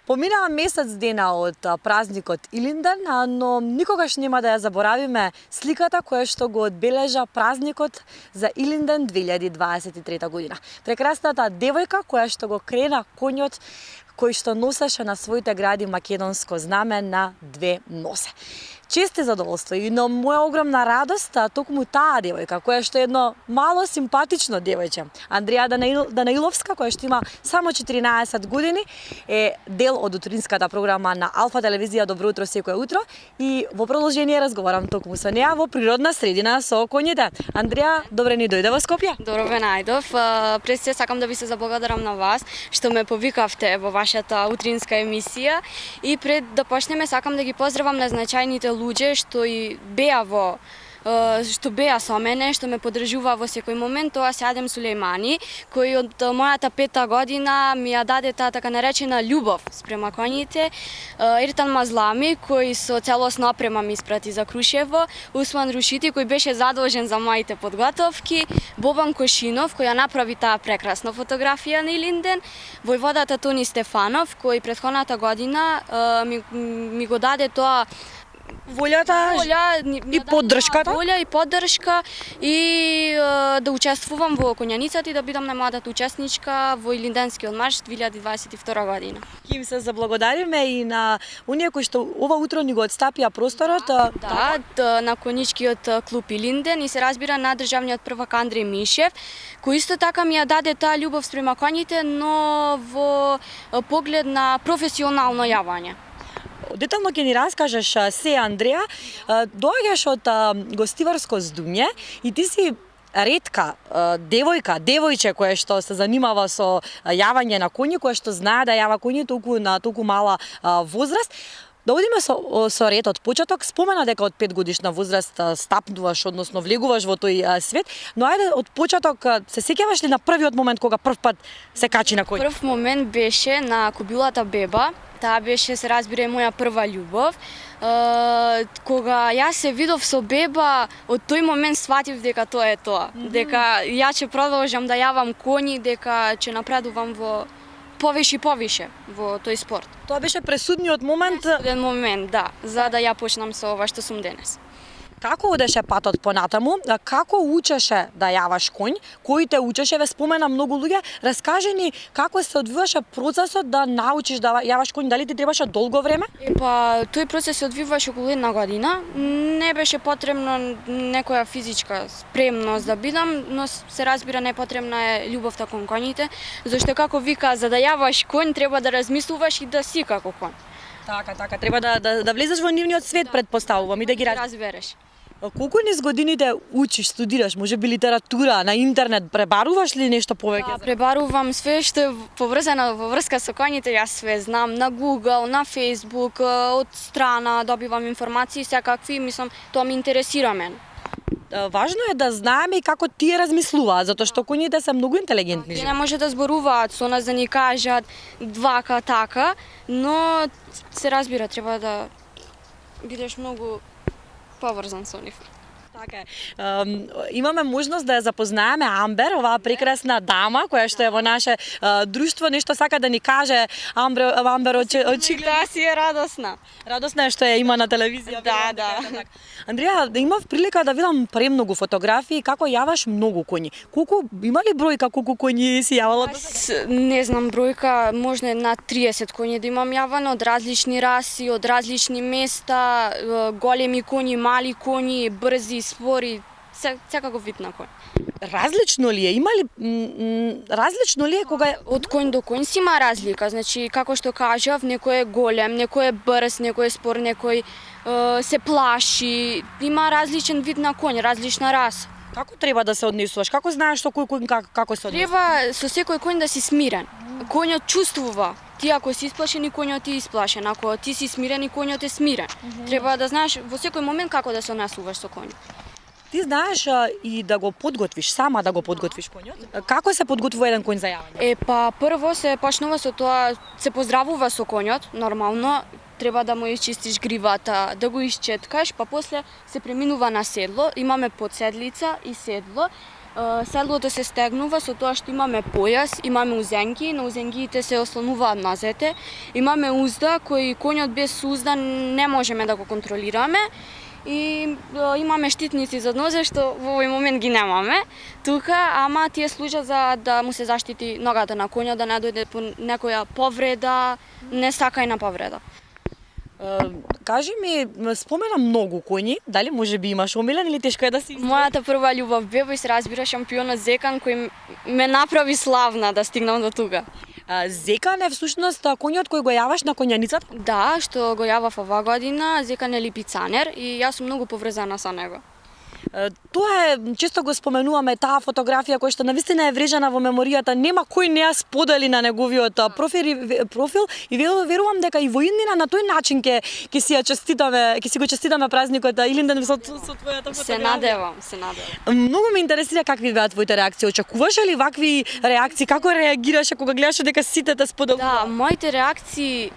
Поминаа месец дена од празникот Илинден, но никогаш нема да ја заборавиме сликата која што го одбележа празникот за Илинден 2023 година. Прекрасната девојка која што го крена коњот кој што носеше на своите гради македонско знаме на две носе. Чести задоволство и на моја огромна радост, токму таа девојка, која што е едно мало симпатично девојче, Андреја Данаиловска, која што има само 14 години, е дел од утринската програма на Алфа телевизија Добро утро секое утро и во продолжение разговарам токму со неа во природна средина со коњите. Андреја, добре ни дојде во Скопје. Добро ве најдов. Пред се сакам да ви се заблагодарам на вас што ме повикавте во вашата утринска емисија и пред да почнеме сакам да ги поздравам најзначајните луѓе што и беа со мене, што ме поддржува во секој момент, тоа се Адем Сулејмани, кој од мојата 5-та година ми ја даде таа така наречена љубов спрема коњите, Ертан Мазлами, кој со целосна опрема ми испрати за Крушево, Усман Рушити, кој беше задолжен за моите подготовки, Бобан Кошинов, кој ја направи таа прекрасна фотографија на Илинден, војводата Тони Стефанов, кој претходната година ми го даде тоа волјата и поддршката. Волја и поддршка и да учествувам во коњаницата и да бидам најмладата учесничка во Илинденскиот марш 2022 година. Ќе им се заблагодариме и на оние кои што ова утро ни го отстапија просторот. Да, на коничкиот клуб Илинден и се разбира на државниот првак Андреј Мишев, кој исто така ми ја даде таа љубов спрема коњите, но во поглед на професионално јавање. Детално ќе ни раскажеш се, Андреја, доаѓаш од гостиварско здуње и ти си ретка девојче која што се занимава со јавање на коњи, која што знае да јава коњи на толку мала возраст. Да одиме со ред од почеток. Спомена дека од 5 годишна возраст стапнуваш, односно влегуваш во тој свет, но ајде од почеток, се сеќаваш ли на првиот момент кога прв пат се качи на коњ? Прв момент беше на кобилата Беба. Таа беше, се разбира, моја прва љубов. Кога јас се видов со Беба, од тој момент сватив дека тоа е тоа. Дека ја ќе продолжам да јавам коњи, дека ќе напредувам во повише и повише во тој спорт. Тоа беше пресудниот момент? Пресуден момент, да, за да ја почнам со ова што сум денес. Како одеше патот понатаму? Како учеше да јаваш коњ? Кои те учеше? Ве спомена многу луѓе. Раскажи ни како се одвиваше процесот да научиш да јаваш коњ? Дали ти требаше долго време? Тој процес се одвиваше околу 1 година. Не беше потребно некоја физичка спремност да бидам, но се разбира непотребна е љубовта кон коњите, зашто како вика, за да јаваш коњ треба да размислуваш и да си како коњ. Така, треба да влезеш во нивниот свет, предпоставувам, и да ги разбереш. Колку низ годините учиш, студираш, може би литература, на интернет, пребаруваш ли нешто повеќе? Да, пребарувам све што е поврзано во врска со коњите, јас све знам, на Google, на Facebook, од страна добивам информации секакви, мислам, тоа ме интересира мене. Важно е да знаеме и како тие размислуваат, затоа што коњите се многу интелигентни. Тие не може да зборуваат со нас, да ни кажат двака така, но се разбира, треба да бидеш многу поврзан со нив. Така е. Имаме можност да ја запознаеме Амбер, оваа прекрасна дама која што е во наше друштво, нешто сака да ни каже. Амбер очигледно Да, си е радосна. Радосна е што ја има на телевизија. Да. Андреја, имав прилика да видам премногу фотографии како јаваш многу коњи. Колку има ли бројка колку коњи си јавала? Не знам бројка, можна на 30 коњи да имам јавано од различни раси, од различни места, големи коњи, мали коњи, брзи, спори, секаков вид на коњ. Различно ли е? Има ли различно ли е кога од коњ до коњ си има разлика, значи како што кажав, некој е голем, некој е брз, некој е спор, некој се плаши, има различен вид на коњ, различна раса. Како треба да се однесуваш? Како знаеш што кој коњ како се однесува? Треба со секој коњ да си смирен. Коњот чувствува. Ти ако си исплашен, и коњот ти исплашен. Ако ти си смирен, и коњот е смирен. Треба да знаеш во секој момент како да се однесуваш со коњот. Ти знаеш и да го подготвиш, сама да го подготвиш коњот? Како се подготвува еден коњ за јавање? Прво се почнува со тоа, се поздравува со коњот, нормално, треба да му изчистиш гривата, да го исчеткаш, па после се преминува на седло, имаме подседлица и седло, Седлото се стегнува со тоа што имаме појас, имаме узенки, на узенгиите се ослонуваат нозете, имаме узда кој конјот без узда не можеме да го контролираме и имаме штитници за нозе што во овој момент ги немаме тука, ама тие служат за да му се заштити ногата на конјот, да не дојде по некоја повреда, несакајна повреда. Кажи ми, спомена многу коњи, дали може би имаш омилен или тешко е да си? Мојата прва љубов бе и се разбира шампионот Зекан кој ме направи славна да стигнам до тука. Зекан е всушност коњот кој го јаваш на коњаницата? Да, што го јавав оваа година, Зекан е липицанер и јас сум многу поврзана со него. Тоа е, често го споменуваме, таа фотографија која што навистина е врежана во меморијата, нема кој не ја сподели на неговиот профил и верувам дека и во иднина на тој начин ќе си го честитаме празникот Илинден со твојата фотографија. Се надевам. Многу ме интересира какви беа твоите реакции. Очекуваше ли вакви реакции? Како реагираше кога гледаше дека сите те споделуваат? Да, моите реакции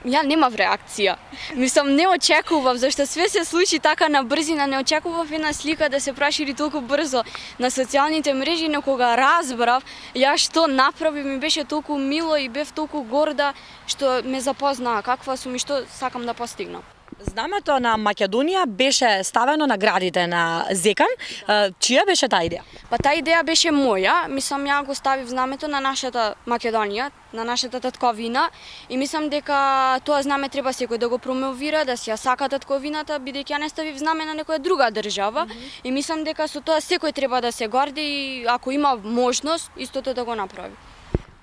ја немав реакција. Мислам, не очекував, зашто све се случи така на брзина, не очекував една слика да се прошири толку брзо на социјалните мрежи, но кога разбрав ја што направи, ми беше толку мило и бев толку горда што ме запознаа каква сум и што сакам да постигнам. Знамето на Македонија беше ставено на градите на Зекан. Чија беше таа идеја? Па таа идеја беше моја, мислам ја го ставив знамето на нашата Македонија, на нашата татковина и мислам дека тоа знаме треба секој да го промовира, да си ја сака татковината, бидејќи ја не ставив знаме на некоја друга држава и мислам дека со тоа секој треба да се горди и ако има можност, истото да го направи.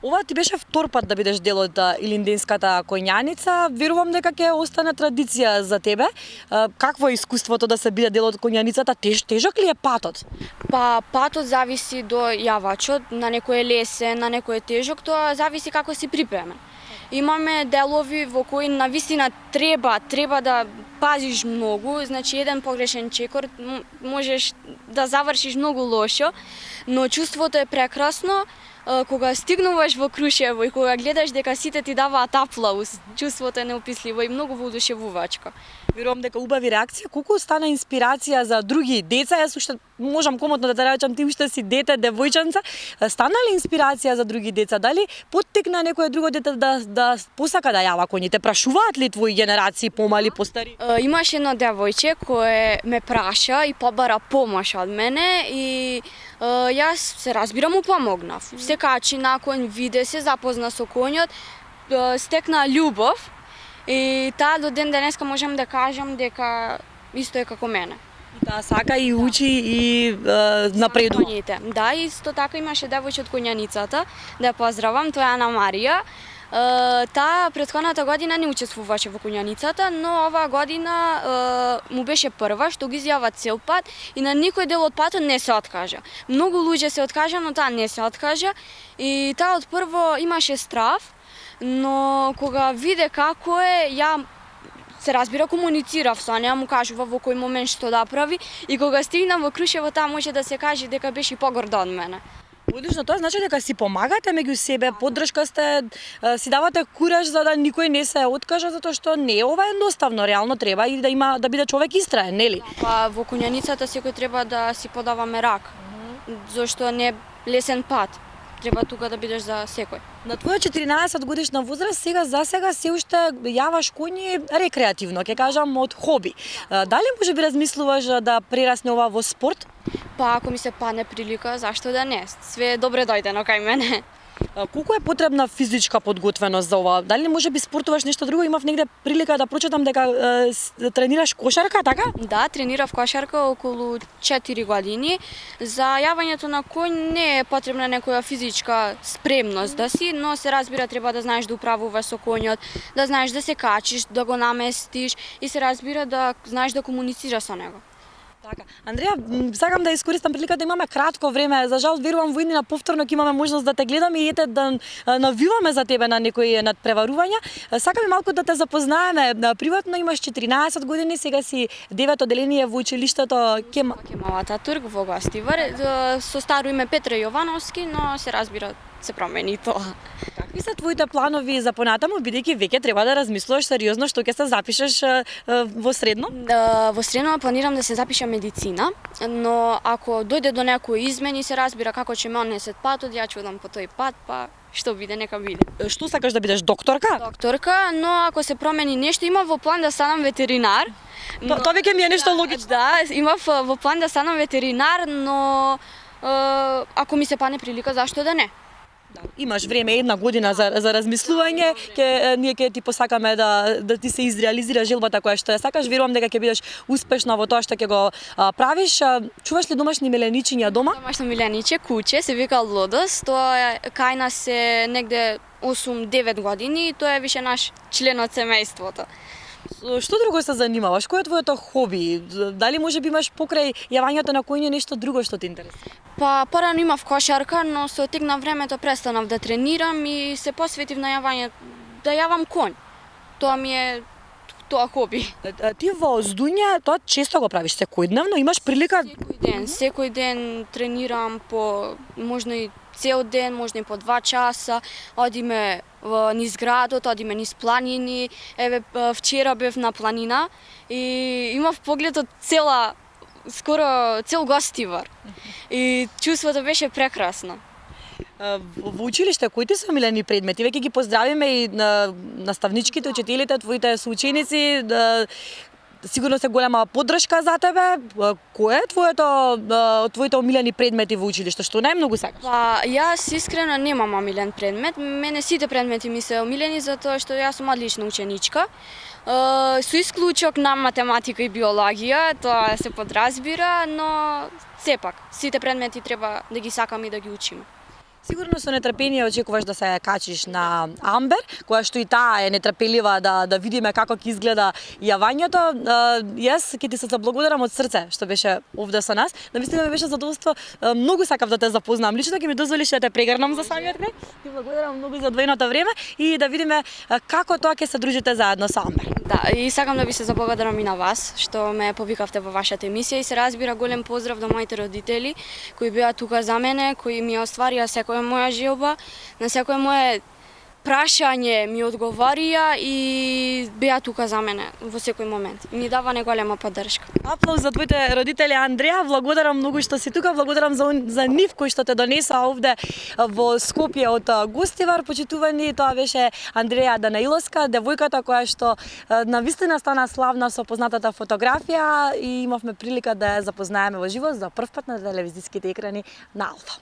Ова ти беше втор пат да бидеш дел од илинденската коњаница. Верувам дека ќе остане традиција за тебе. Какво е искуството да се биде дел од коњаницата? Тежок ли е патот? Па патот зависи до јавачот, на некој е лесен, на некој е тежок, тоа зависи како си припремен. Имаме делови во кои навистина треба да пазиш многу, значи еден погрешен чекор можеш да завршиш многу лошо, но чувството е прекрасно кога стигнуваш во Крушево и кога гледаш дека сите ти даваат аплауз. Чувството е неописливо и многу воодушевувачко. Верувам дека убави реакција, колку стана инспирација за други деца. Јас уште можам комотно да те речам, ти уште си дете, девојченца. Стана ли инспирација за други деца? Дали поттикна некое друго дете да посака да јава коњите? Прашуваат ли твои генерации помали, постари? Имаше едно девојче кое ме праша и побара помош од мене и јас се разбирам му помогнав. Се качи на конј, виде се, запозна со конјот, стекна љубов и таа до ден денеска можам да кажам дека исто е како мене. Да, сака и учи и напредува. Да, исто така имаше девојче од коњаницата, да ја поздравам, тоа е Ана Марија. Таа претходната година не учествуваше во коњаницата, но оваа година му беше прва, што го изјава цел пат и на никој дел од патот не се откажа. Многу луѓе се откажа, но таа не се откажа и таа од прво имаше страв, но кога виде како е, ја се разбира, комуницирав со неа, му кажува во кој момент што да прави и кога стигна во Крушево, таа може да се каже дека беше погорда од мене. Одлично, тоа значи дека си помагате меѓу себе, поддршка сте, си давате кураж за да никој не се откаже, затоа што не е ова едноставно, реално треба и да биде човек истраен, нели? Па во коњаницата секој треба да си подаваме рак, зашто не е лесен пат. Треба тука да бидеш за секој. На твоја 14 годишна возраст за сега се уште јаваш коњи рекреативно, ќе кажам од хоби. Дали може би размислуваш да прерасне ова во спорт? Па ако ми се падне прилика, зашто да не? Све е добре дојдено кај мене. Колку е потребна физичка подготвеност за ова? Дали може би спортуваш нешто друго? Имав негде прилика да прочитам дека тренираш кошарка, така? Да, тренирав кошарка околу 4 години. За јавањето на коњ не е потребна некоја физичка спремност да си, но се разбира треба да знаеш да управуваш со коњот, да знаеш да се качиш, да го наместиш и се разбира да знаеш да комуницираш со него. Така. Андреја, сакам да искористам приликата да имаме кратко време. За жал, верувам во иднина повторно ќе имаме можност да те гледаме и ете да навиваме за тебе на некои надпреварувања. Сакаме малку да те запознаеме. Приватно имаш 14 години, сега си 9 одделение во училиштето Кемал Ататурк во Гостивар, со старо име Петра Јовановски, но се разбира се промени тоа. Какви се твоите планови за понатаму, бидејќи веќе треба да размислуваш сериозно што ќе се запишеш во средно? Во средно планирам да се запишам медицина, но ако дојде до некои измени, се разбира како ќе ме однесет патот, ја ќе одам по тој пат, па што биде, нека биде. Што сакаш да бидеш докторка? Докторка, но ако се промени нешто, имам во план да станам ветеринар. Тоа веќе ми е нешто логично. Да, имав во план да станам ветеринар, но ако ми се падне прилика, зашто да не? Да, имаш време, 1 година за размислување, ние ќе ти посакаме да ти се изреализира желбата која што ја сакаш. Верувам дека ќе бидеш успешна во тоа што ќе го правиш. Чуваш ли домашни миленичиња дома? Домашно милениче, куче, се вика Лодос, тоа е кај нас е негде 8-9 години и тоа е више наш член од семејството. Што друго се занимаваш? Кој е твоето хоби? Дали може би имаш покрај јавањето на коњи нешто друго што те интересира? Па порано имав кошарка, но со тек на времето престанав да тренирам и се посветив на јавање, да јавам конј. Тоа ми е тоа хоби. Ти во Здуња тоа често го правиш, секојдневно имаш прилика? Секој ден тренирам по можно и цел ден, можно и по 2 часа. Одиме низ градот, одиме низ планини. Еве вчера бев на планина и имав поглед од скоро цел Гостивар. И чувството беше прекрасно. Во училиште кои ти се омилени предмети? Веќе ги поздравиме и наставничките, учителите, твоите соученици. Сигурно се голема поддршка за тебе. Кој е твоите омилени предмети во училиште? Што најмногу сакаш? Па, јас искрено немам омилен предмет. Мене сите предмети ми се омилени затоа што јас сум одлична ученичка. Со исклучок на математика и биологија, тоа се подразбира, но сепак, сите предмети треба да ги сакаме и да ги учиме. Сигурно со нетрпение очекуваш да се качиш на Амбер, која што и таа е нетрпелива да видиме како ќе изгледа јавањето. Јас ќе ти се заблагодарам од срце што беше овде со нас. Навистина ми беше задоволство. Многу сакав да те запознам. Лично ќе ми дозволиш да те прегрнам за самиот крај. Ти благодарам многу за одвоеното време и да видиме како тоа ќе се дружите заедно со Амбер. Да, и сакам да ви се заблагодарам и на вас што ме повикавте во вашата емисија и се разбира голем поздрав до моите родители кои беа тука за мене, кои ми остварија секоја моја желба, на секое мое прашање ми одговорија и беа тука за мене во секој момент. Ми дава неголема поддршка. Аплауз за твоите родители, Андреја. Благодарам многу што си тука. Благодарам за нив кој што те донеса овде во Скопје од Гостивар. Почитувани, тоа беше Андреја Данаиловска, девојката која што навистина стана славна со познатата фотографија и имавме прилика да ја запознаеме во живот за прв пат на телевизиските екрани на Алфа.